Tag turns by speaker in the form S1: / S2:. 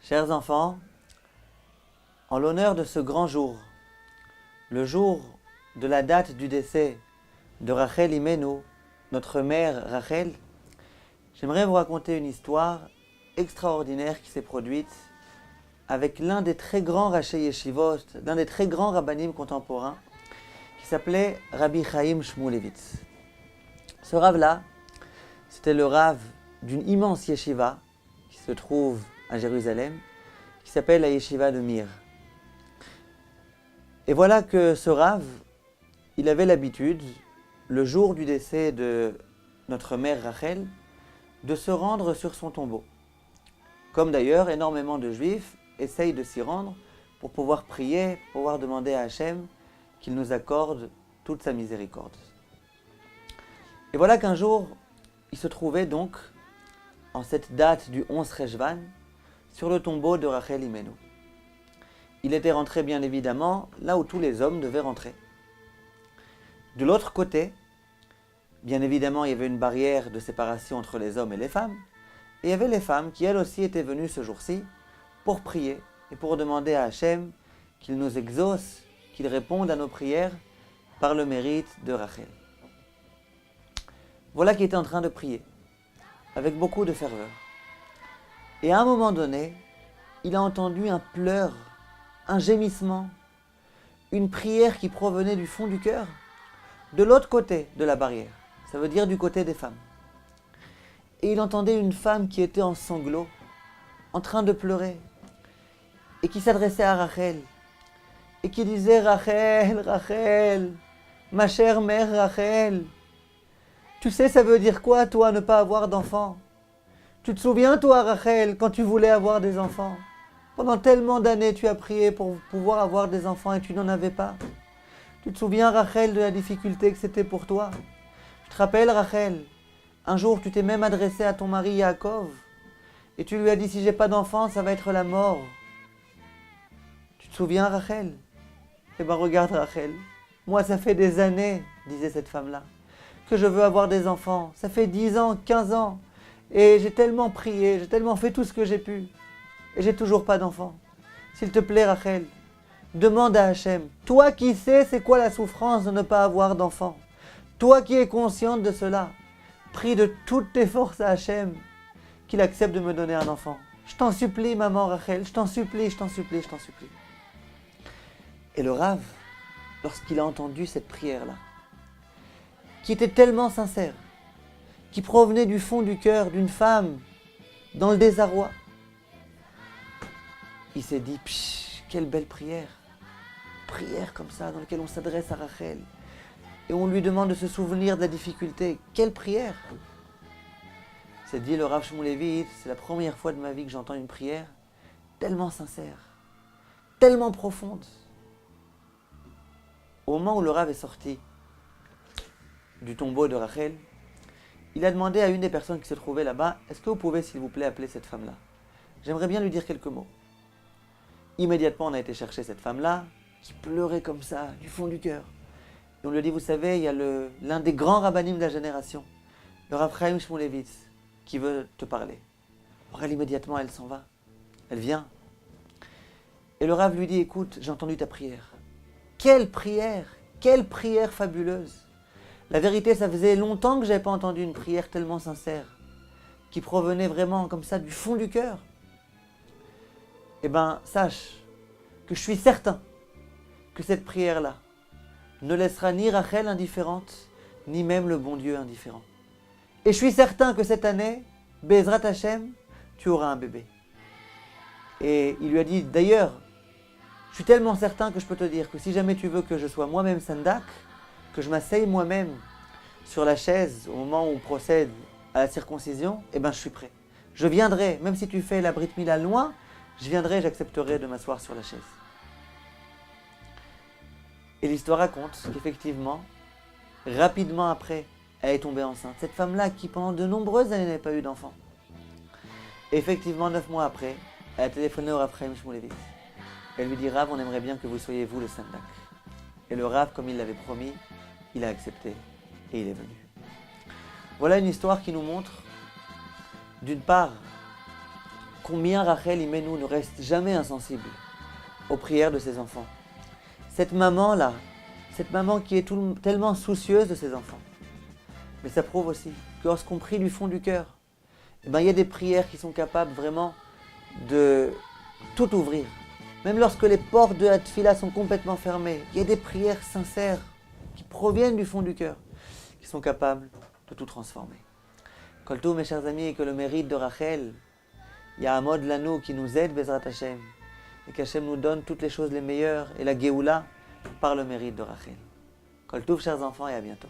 S1: Chers enfants, en l'honneur de ce grand jour, le jour de la date du décès de Rachel Imenu, notre mère Rachel, j'aimerais vous raconter une histoire extraordinaire qui s'est produite avec l'un des très grands Rachei Yeshivot, l'un des très grands rabbanim contemporains, qui s'appelait Rabbi Chaim Shmulevitz. Ce rave-là, c'était le rave d'une immense yeshiva qui se trouve à Jérusalem, qui s'appelle la yeshiva de Mir. Et voilà que ce rave, il avait l'habitude, le jour du décès de notre mère Rachel, de se rendre sur son tombeau. Comme d'ailleurs énormément de juifs essayent de s'y rendre pour pouvoir prier, pour pouvoir demander à Hachem qu'il nous accorde toute sa miséricorde. Et voilà qu'un jour, il se trouvait donc, en cette date du 11 Rejvan, sur le tombeau de Rachel Imenu. Il était rentré bien évidemment là où tous les hommes devaient rentrer. De l'autre côté, bien évidemment, il y avait une barrière de séparation entre les hommes et les femmes, et il y avait les femmes qui elles aussi étaient venues ce jour-ci pour prier et pour demander à Hachem qu'il nous exauce, qu'il réponde à nos prières par le mérite de Rachel. Voilà qui était en train de prier, avec beaucoup de ferveur. Et à un moment donné, il a entendu un pleur, un gémissement, une prière qui provenait du fond du cœur, de l'autre côté de la barrière, ça veut dire du côté des femmes. Et il entendait une femme qui était en sanglots, en train de pleurer, et qui s'adressait à Rachel, et qui disait « Rachel, Rachel, ma chère mère Rachel, tu sais ça veut dire quoi toi ne pas avoir d'enfants ? Tu te souviens toi Rachel quand tu voulais avoir des enfants ? Pendant tellement d'années tu as prié pour pouvoir avoir des enfants et tu n'en avais pas. Tu te souviens Rachel de la difficulté que c'était pour toi ? Tu te rappelles Rachel, un jour tu t'es même adressé à ton mari Yaakov et tu lui as dit si j'ai pas d'enfant ça va être la mort. Tu te souviens Rachel ? Eh bien regarde Rachel, moi ça fait des années, disait cette femme-là, que je veux avoir des enfants. Ça fait 10 ans, 15 ans. Et j'ai tellement prié, j'ai tellement fait tout ce que j'ai pu. Et j'ai toujours pas d'enfants. S'il te plaît Rachel, demande à Hachem. Toi qui sais c'est quoi la souffrance de ne pas avoir d'enfants. Toi qui es consciente de cela. Prie de toutes tes forces à Hachem qu'il accepte de me donner un enfant. Je t'en supplie maman Rachel, je t'en supplie, je t'en supplie, je t'en supplie. Et le Rav, lorsqu'il a entendu cette prière-là, qui était tellement sincère, qui provenait du fond du cœur d'une femme dans le désarroi, il s'est dit, quelle belle prière, prière comme ça dans laquelle on s'adresse à Rachel et on lui demande de se souvenir de la difficulté, quelle prière. Il s'est dit le Rav Shmulevitz, c'est la première fois de ma vie que j'entends une prière tellement sincère, tellement profonde. Au moment où le Rav est sorti du tombeau de Rachel, il a demandé à une des personnes qui se trouvait là-bas, est-ce que vous pouvez s'il vous plaît appeler cette femme-là ? J'aimerais bien lui dire quelques mots. Immédiatement on a été chercher cette femme-là, qui pleurait comme ça, du fond du cœur. Et on lui a dit, vous savez, il y a l'un des grands rabbanim de la génération, le Rav Chaim Shmulevitz, qui veut te parler. Alors elle immédiatement elle s'en va, elle vient. Et le Rav lui dit, écoute, j'ai entendu ta prière. Quelle prière fabuleuse. La vérité, ça faisait longtemps que je n'avais pas entendu une prière tellement sincère, qui provenait vraiment comme ça du fond du cœur. Eh bien, sache que je suis certain que cette prière-là ne laissera ni Rachel indifférente, ni même le bon Dieu indifférent. Et je suis certain que cette année, Bezrat Hashem, tu auras un bébé. Et il lui a dit, d'ailleurs, je suis tellement certain que je peux te dire que si jamais tu veux que je sois moi-même Sandak, que je m'asseye moi-même sur la chaise au moment où on procède à la circoncision, eh bien je suis prêt. Je viendrai, même si tu fais la Brit Mila loin, je viendrai, j'accepterai de m'asseoir sur la chaise. Et l'histoire raconte qu'effectivement, rapidement après, elle est tombée enceinte. Cette femme-là qui pendant de nombreuses années n'avait pas eu d'enfant. Et effectivement, 9 mois après, elle a téléphoné au Rav Chaim Shmulevitz. Elle lui dit, Rav, on aimerait bien que vous soyez vous le Sandak. Et le Rav, comme il l'avait promis, il a accepté et il est venu. Voilà une histoire qui nous montre, d'une part, combien Rachel Imenu ne reste jamais insensible aux prières de ses enfants. Cette maman-là, cette maman qui est tellement soucieuse de ses enfants. Mais ça prouve aussi que lorsqu'on prie du fond du cœur, il y a des prières qui sont capables vraiment de tout ouvrir. Même lorsque les portes de la tfila sont complètement fermées, il y a des prières sincères qui proviennent du fond du cœur, qui sont capables de tout transformer. Kol Tov, mes chers amis, et que le mérite de Rachel, il y a un mode l'anneau qui nous aide, Bezrat Hashem, et qu'Hashem nous donne toutes les choses les meilleures, et la Géoula par le mérite de Rachel. Kol Tov, chers enfants, et à bientôt.